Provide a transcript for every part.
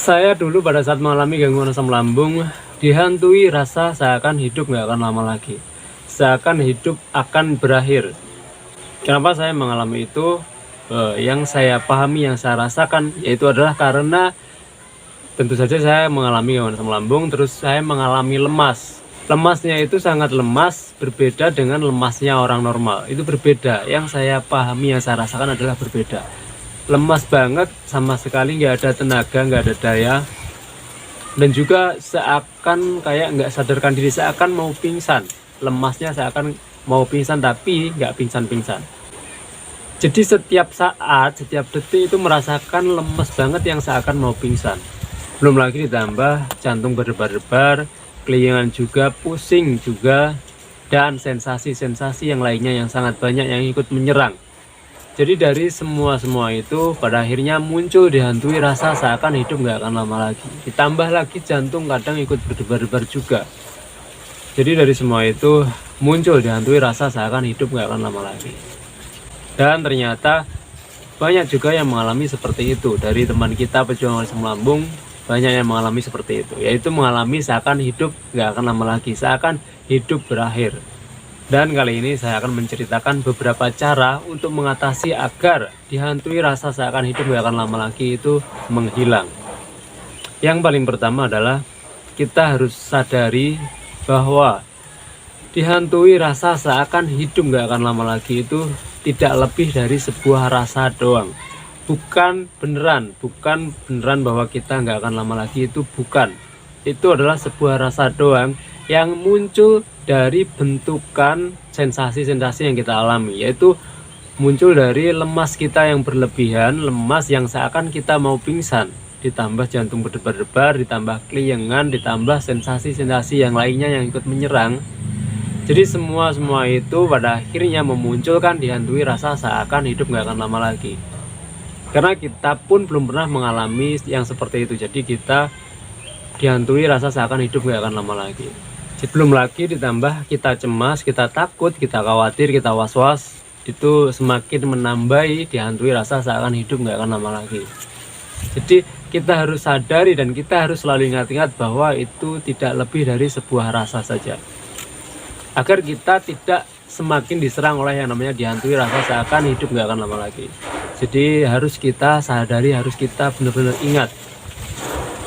Saya dulu pada saat mengalami gangguan asam lambung, dihantui rasa seakan hidup nggak akan lama lagi. Seakan hidup akan berakhir. Kenapa saya mengalami itu? Yang saya pahami, yang saya rasakan, yaitu adalah karena tentu saja saya mengalami gangguan asam lambung, terus saya mengalami lemas. Lemasnya itu sangat lemas, berbeda dengan lemasnya orang normal. Itu berbeda. Yang saya pahami, yang saya rasakan adalah berbeda. Lemas banget, sama sekali nggak ada tenaga, nggak ada daya, dan juga seakan kayak nggak sadarkan diri, seakan mau pingsan. Lemasnya seakan mau pingsan tapi nggak pingsan-pingsan. Jadi setiap saat, setiap detik itu merasakan lemes banget yang seakan mau pingsan. Belum lagi ditambah jantung berdebar-debar, kelingan juga, pusing juga, dan sensasi-sensasi yang lainnya yang sangat banyak yang ikut menyerang. Jadi dari semua itu pada akhirnya muncul dihantui rasa seakan hidup nggak akan lama lagi. Ditambah lagi jantung kadang ikut berdebar-debar juga. Jadi dari semua itu muncul dihantui rasa seakan hidup nggak akan lama lagi. Dan ternyata banyak juga yang mengalami seperti itu. Dari teman kita pejuang asam lambung, banyak yang mengalami seperti itu. Yaitu mengalami seakan hidup nggak akan lama lagi, seakan hidup berakhir. Dan kali ini saya akan menceritakan beberapa cara untuk mengatasi agar dihantui rasa seakan hidup gak akan lama lagi itu menghilang. Yang paling pertama adalah kita harus sadari bahwa dihantui rasa seakan hidup gak akan lama lagi itu tidak lebih dari sebuah rasa doang. Bukan beneran bahwa kita gak akan lama lagi, itu bukan. Itu adalah sebuah rasa doang yang muncul dari bentukan sensasi-sensasi yang kita alami, yaitu muncul dari lemas kita yang berlebihan, lemas yang seakan kita mau pingsan, ditambah jantung berdebar-debar, ditambah kelingan, ditambah sensasi-sensasi yang lainnya yang ikut menyerang. Jadi semua itu pada akhirnya memunculkan dihantui rasa seakan hidup gak akan lama lagi. Karena kita pun belum pernah mengalami yang seperti itu, jadi kita dihantui rasa seakan hidup gak akan lama lagi. Belum lagi ditambah kita cemas, kita takut, kita khawatir, kita was-was, itu semakin menambahi dihantui rasa seakan hidup nggak akan lama lagi. Jadi kita harus sadari dan kita harus selalu ingat-ingat bahwa itu tidak lebih dari sebuah rasa saja. Agar kita tidak semakin diserang oleh yang namanya dihantui rasa seakan hidup nggak akan lama lagi. Jadi harus kita sadari, harus kita benar-benar ingat.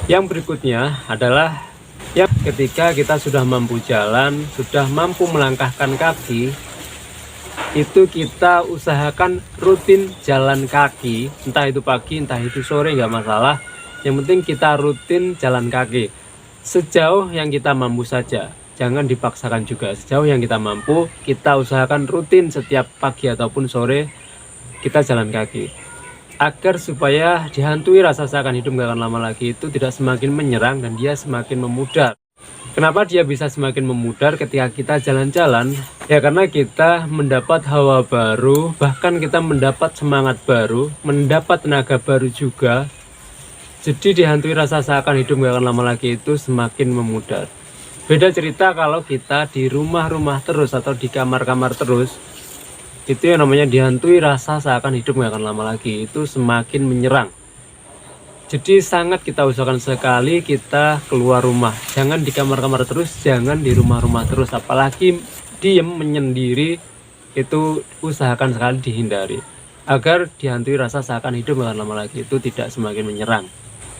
Yang berikutnya adalah ya, ketika kita sudah mampu jalan, sudah mampu melangkahkan kaki, itu kita usahakan rutin jalan kaki, entah itu pagi, entah itu sore, nggak masalah. Yang penting kita rutin jalan kaki sejauh yang kita mampu saja, jangan dipaksakan juga. Sejauh yang kita mampu, kita usahakan rutin setiap pagi ataupun sore kita jalan kaki, agar supaya dihantui rasa seakan hidup gak akan lama lagi itu tidak semakin menyerang dan dia semakin memudar. Kenapa dia bisa semakin memudar ketika kita jalan-jalan? Ya karena kita mendapat hawa baru, bahkan kita mendapat semangat baru, mendapat tenaga baru juga. Jadi dihantui rasa seakan hidup gak akan lama lagi itu semakin memudar. Beda cerita kalau kita di rumah-rumah terus atau di kamar-kamar terus, itu yang namanya dihantui rasa seakan hidup gak akan lama lagi, itu semakin menyerang. Jadi sangat kita usahakan sekali kita keluar rumah, jangan di kamar-kamar terus, jangan di rumah-rumah terus, apalagi diem menyendiri, itu usahakan sekali dihindari agar dihantui rasa seakan hidup gak akan lama lagi itu tidak semakin menyerang.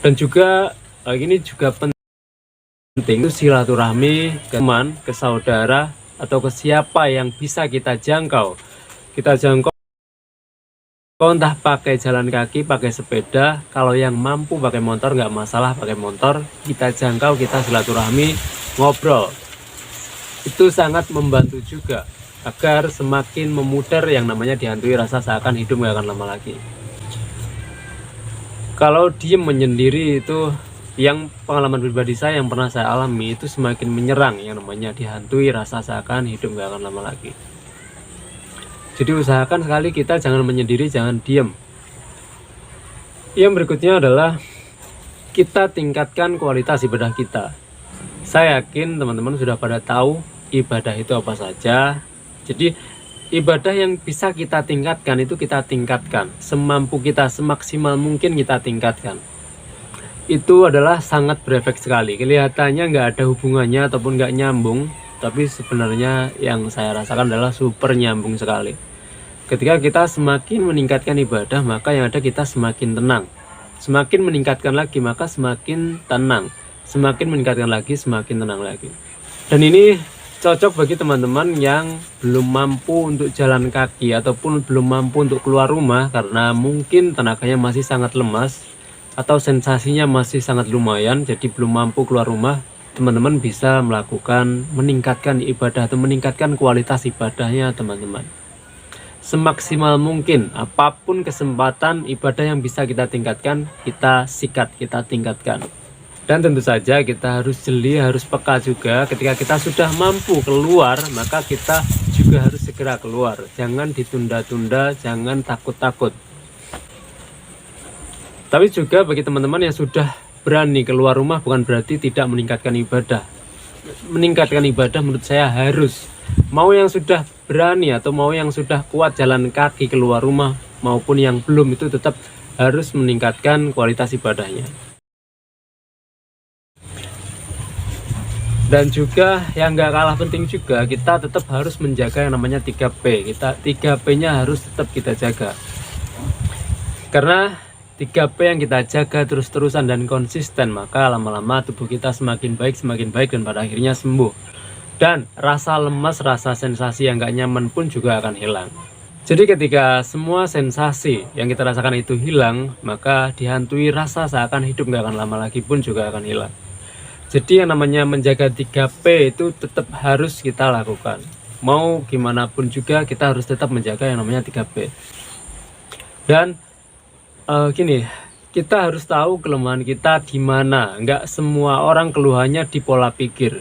Dan juga ini juga penting itu silaturahmi ke teman, ke saudara, atau ke siapa yang bisa kita jangkau. Kita jangkau entah pakai jalan kaki, pakai sepeda. Kalau yang mampu pakai motor nggak masalah, pakai motor. Kita jangkau, kita silaturahmi, ngobrol. Itu sangat membantu juga agar semakin memudar yang namanya dihantui rasa seakan hidup nggak akan lama lagi. Kalau diem menyendiri itu, yang pengalaman pribadi saya yang pernah saya alami, itu semakin menyerang yang namanya dihantui rasa seakan hidup nggak akan lama lagi. Jadi usahakan sekali kita jangan menyendiri, jangan diem. Yang berikutnya adalah kita tingkatkan kualitas ibadah kita. Saya yakin teman-teman sudah pada tahu ibadah itu apa saja. Jadi ibadah yang bisa kita tingkatkan itu kita tingkatkan. Semampu kita, semaksimal mungkin kita tingkatkan. itu adalah sangat berefek sekali. Kelihatannya nggak ada hubungannya ataupun nggak nyambung, tapi sebenarnya yang saya rasakan adalah super nyambung sekali. Ketika kita semakin meningkatkan ibadah, maka yang ada kita semakin tenang. Semakin meningkatkan lagi, maka semakin tenang. Semakin meningkatkan lagi, semakin tenang lagi. Dan ini cocok bagi teman-teman yang belum mampu untuk jalan kaki ataupun belum mampu untuk keluar rumah karena mungkin tenaganya masih sangat lemas atau sensasinya masih sangat lumayan, jadi belum mampu keluar rumah. Teman-teman bisa melakukan meningkatkan ibadah atau meningkatkan kualitas ibadahnya teman-teman. Semaksimal mungkin, apapun kesempatan ibadah yang bisa kita tingkatkan, kita sikat, kita tingkatkan. Dan tentu saja kita harus jeli, harus peka juga. Ketika kita sudah mampu keluar, maka kita juga harus segera keluar. Jangan ditunda-tunda, jangan takut-takut. Tapi juga bagi teman-teman yang sudah berani keluar rumah bukan berarti tidak meningkatkan ibadah. Meningkatkan ibadah menurut saya harus. Mau yang sudah berani atau mau yang sudah kuat jalan kaki keluar rumah maupun yang belum, itu tetap harus meningkatkan kualitas ibadahnya. Dan juga yang gak kalah penting juga, kita tetap harus menjaga yang namanya 3P. 3P-nya harus tetap kita jaga. Karena 3P yang kita jaga terus-terusan dan konsisten, maka lama-lama tubuh kita semakin baik dan pada akhirnya sembuh. Dan rasa lemas, rasa sensasi yang gak nyaman pun juga akan hilang. Jadi ketika semua sensasi yang kita rasakan itu hilang, maka dihantui rasa seakan hidup gak akan lama lagi pun juga akan hilang. Jadi yang namanya menjaga 3P itu tetap harus kita lakukan. Mau gimana pun juga kita harus tetap menjaga yang namanya 3P. Dan gini, kita harus tahu kelemahan kita di mana. Nggak semua orang keluhannya di pola pikir.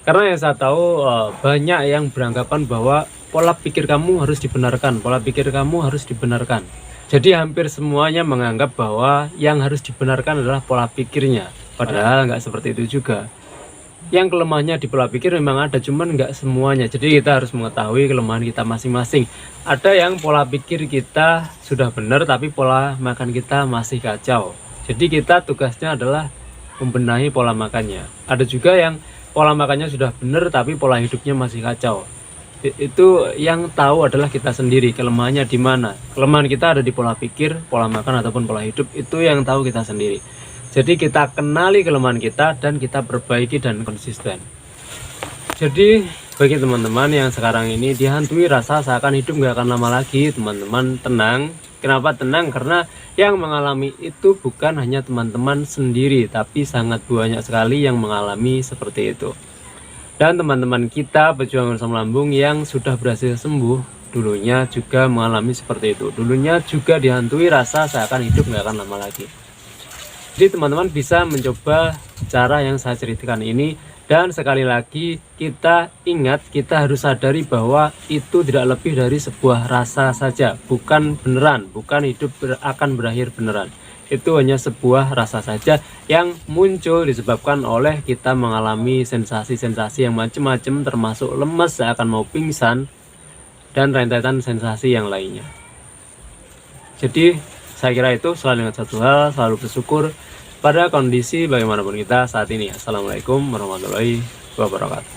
Karena yang saya tahu banyak yang beranggapan bahwa pola pikir kamu harus dibenarkan, pola pikir kamu harus dibenarkan. Jadi hampir semuanya menganggap bahwa yang harus dibenarkan adalah pola pikirnya. Padahal nggak seperti itu juga. Yang kelemahannya di pola pikir memang ada, cuman nggak semuanya. Jadi kita harus mengetahui kelemahan kita masing-masing. Ada yang pola pikir kita sudah benar tapi pola makan kita masih kacau. Jadi kita tugasnya adalah membenahi pola makannya. Ada juga yang pola makannya sudah benar tapi pola hidupnya masih kacau. Itu yang tahu adalah kita sendiri, kelemahannya di mana. Kelemahan kita ada di pola pikir, pola makan ataupun pola hidup, itu yang tahu kita sendiri. Jadi kita kenali kelemahan kita dan kita perbaiki dan konsisten. Jadi bagi teman-teman yang sekarang ini dihantui rasa seakan hidup gak akan lama lagi, teman-teman tenang. Kenapa tenang? Karena yang mengalami itu bukan hanya teman-teman sendiri, tapi sangat banyak sekali yang mengalami seperti itu. Dan teman-teman kita pejuang asam lambung yang sudah berhasil sembuh dulunya juga mengalami seperti itu. Dulunya juga dihantui rasa seakan hidup gak akan lama lagi. Jadi teman-teman bisa mencoba cara yang saya ceritakan ini. Dan sekali lagi kita ingat, kita harus sadari bahwa itu tidak lebih dari sebuah rasa saja. Bukan beneran, bukan hidup akan berakhir beneran. Itu hanya sebuah rasa saja yang muncul disebabkan oleh kita mengalami sensasi-sensasi yang macam-macam, termasuk lemes, seakan mau pingsan, dan rentetan sensasi yang lainnya. Jadi saya kira itu, selalu ingat satu hal, selalu bersyukur pada kondisi bagaimanapun kita saat ini. Assalamualaikum warahmatullahi wabarakatuh.